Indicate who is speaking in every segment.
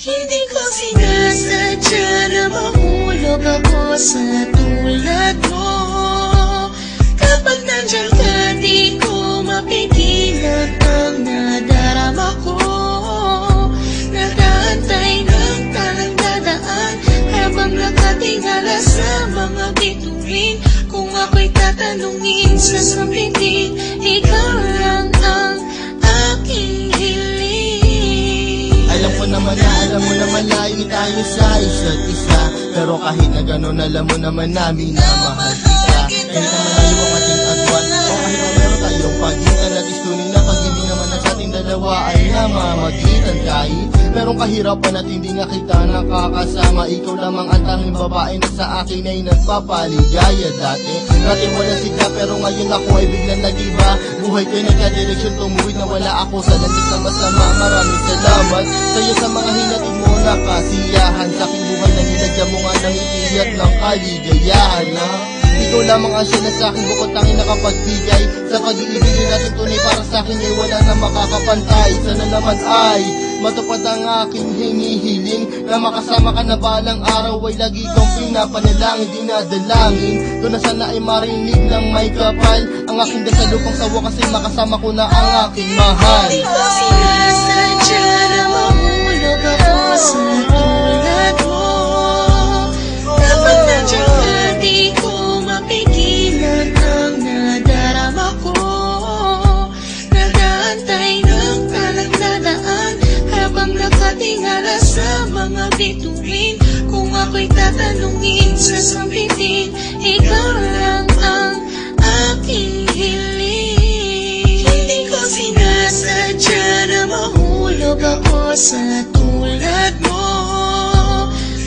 Speaker 1: Hindi ko sinasadya na mahulog ako sa tulad mo. Kapag nandiyan ka, di ko mapigilan ang nadarama ko. Nag-aantay ng talang dadaan habang nakatingala sa mga bituin. Kung ako'y tatanungin sa sambitin, ikaw lang ang aking hiling.
Speaker 2: Alam mo naman layo tayo sa isa't isa, pero kahit na gano'n alam mo naman namin na mahal kita. Kahit na malayo ang ating agwan, o kahit na meron tayong pagitan, at istunin na pag-ibig naman na sa ating dalawa ay namamagitan. Kahit merong kahirapan at hindi nga kita nakakasama, ikaw lamang ang tanging babae na sa akin ay nagpapaligaya. Dati wala sila, pero ngayon ako ay biglang nag-iba. Buhay ko'y nagka-direksyon, tumuwid na wala ako sa landas na masama. Maraming salamat sa'yo sa mga hinatid mo na kasiyahan sa aking buhay, na nilagyan mo nga ng ngiti at ng kaligayahan. Ikaw lamang ang siya na sa'kin bukod tanging nakapagbigay sa pag-iibig natin tunay para sa'kin ay wala na makakapantay. Sana naman ay matupad ang aking hinihiling, na makasama ka na balang araw ay lagi kong pinapanalangin, dinadalangin ko na sana ay marinig ng may kapal ang aking dasal upang sa wakas ay makasama ko na ang aking mahal.
Speaker 1: Hindi ko sinasadya na mahulog ako sa tulad mo. Kapag nandiyan ka, di ko mapigilan ang nadarama ko. Nag-aantay ng talang dadaan habang nakatingala sa mga bituin. Kung ako'y tatanungin sa sambitin, ikaw lang ang aking hiling. Hindi ko sinasadya na mahulog ako sa tulad mo.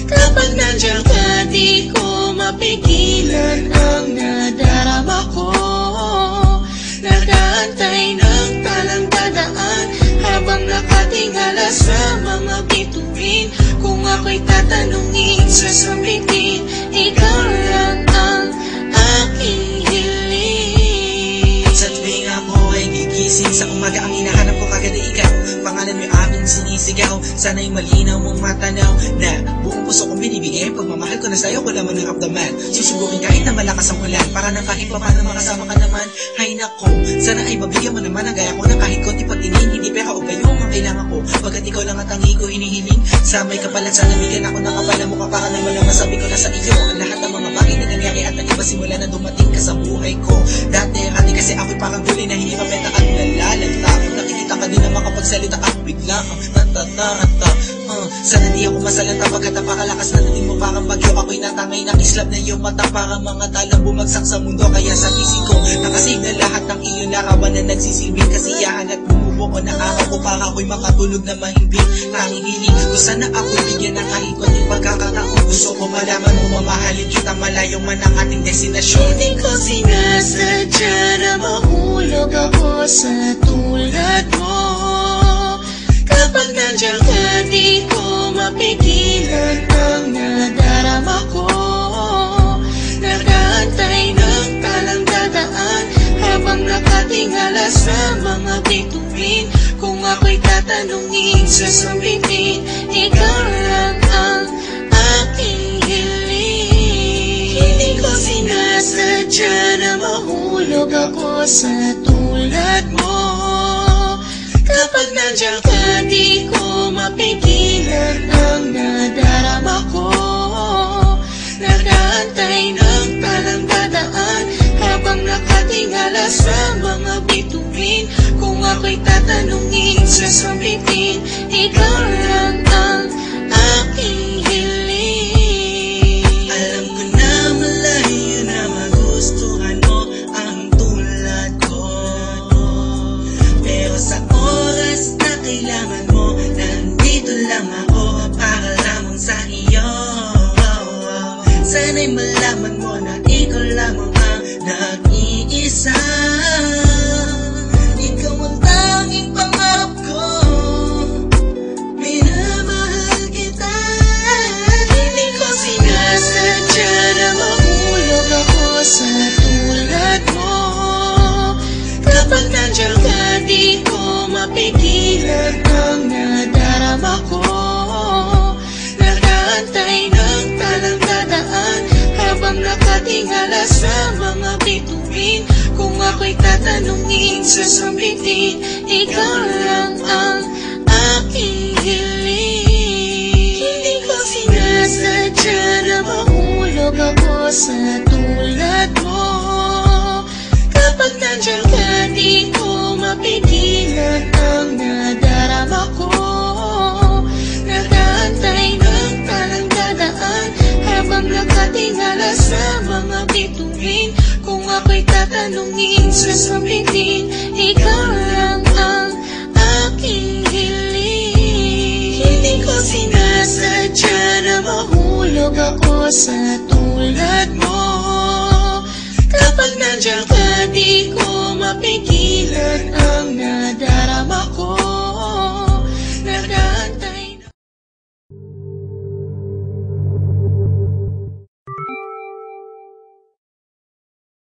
Speaker 1: Kapag nandiyan ka, di ko mapigilan ang nadarama ko. Nag-aantay ng talang dadaan habang nakatingala sa mga bituin. Kung ako'y tatanungin sa sambitin, ikaw lang ang aking hiling.
Speaker 3: Sa tuwing ako ay gigising sa umaga, ang hinahanap ko kagad ay ikaw. Pangalan mo'y aming sinisigaw, sana'y malinaw mong matanaw na buong puso kong binibigay. Pagmamahal ko na sa'yo, ko lamang naramdaman. Susubukin kahit na malakas ang ulan, para na kahit pa paano makasama ka naman. Hay nako, sana ay mabigyan mo naman ang gaya ko, na kahit konti pagtingin, hindi pera o gayo ang kailangan ko. Pagkat ikaw lang ang tangi ko hinihiling, sa may kapalat sana bigyan ako ng kapala mo. Para naman ang masabi ko na sa iyo ang lahat ng mga bagay na nangyari at nag-iba simula na dumating ka sa buhay ko. Dati kasi ako'y parang gulay na hirap at nakalalagta. Kung nakikita ka din na makapagsalita ako bigla ang tatatata. Sana di ako masalanta pagkat napakalakas na dating mo parang bagyo. Ako'y natangay ng islap na iyong mata, parang mga talang bumagsak sa mundo. Kaya sa pisiko nakasave na lahat ng iyong larawan na nagsisilbing kasiyahan at bumubuo na araw ko para ako'y makatulog na mahimbing. Tanging hiling ko sana ako'y bigyan ng kahit konting pagkakataon. Gusto ko malaman mo mamahalin kita malayong man ang ating destinasyon.
Speaker 1: Hindi ko sinasadya na mahulog ako sa tulad mo. Kapag nandiyan ka, di ko mapigilan ang nadarama ko. Nag-aantay ng talang dadaan habang nakatingala sa mga bituin. Kung ako'y tatanungin sa sambitin, ikaw lang ang aking hiling. Hindi ko sinasadya na mahulog ako sa tulad mo. Kapag nandiyan ka, di ko mapigilan ang nadarama ko. Nag-aantay ng talang dadaan habang nakatingala sa mga bituin. Kung ako'y tatanungin sa sambitin, ikaw lang ang aking hiling.
Speaker 3: Alam ko na malayo na magustuhan mo ang tulad ko, pero sa oras na kailangan mo, nandito lang ako para lamang sa iyo. Sana'y malaman mo na ikaw lamang ang nag-iisa. Ikaw ang tanging pangarap ko, minamahal kita.
Speaker 1: Hindi ko sinasadya na mahulog ako sa tulad mo. Kapag nandiyan ka, di ko mapigilan ang nadarama ko. nakatingala sa mga bituin. Kung ako'y tatanungin, sasambitin, ikaw lang ang aking hiling. Hindi ko sinasadya na mahulog ako sa tulad mo. Kapag nandiyan ka, di ko mapigilan ang nadarama ko. Nag-aantay ng talang dadaan habang nakatingala sa mga bituin. Kung ako'y tatanungin, sasambitin, ikaw lang ang aking hiling. Hindi ko sinasadya na mahulog ako sa tulad mo. Kapag nandiyan ka, di ko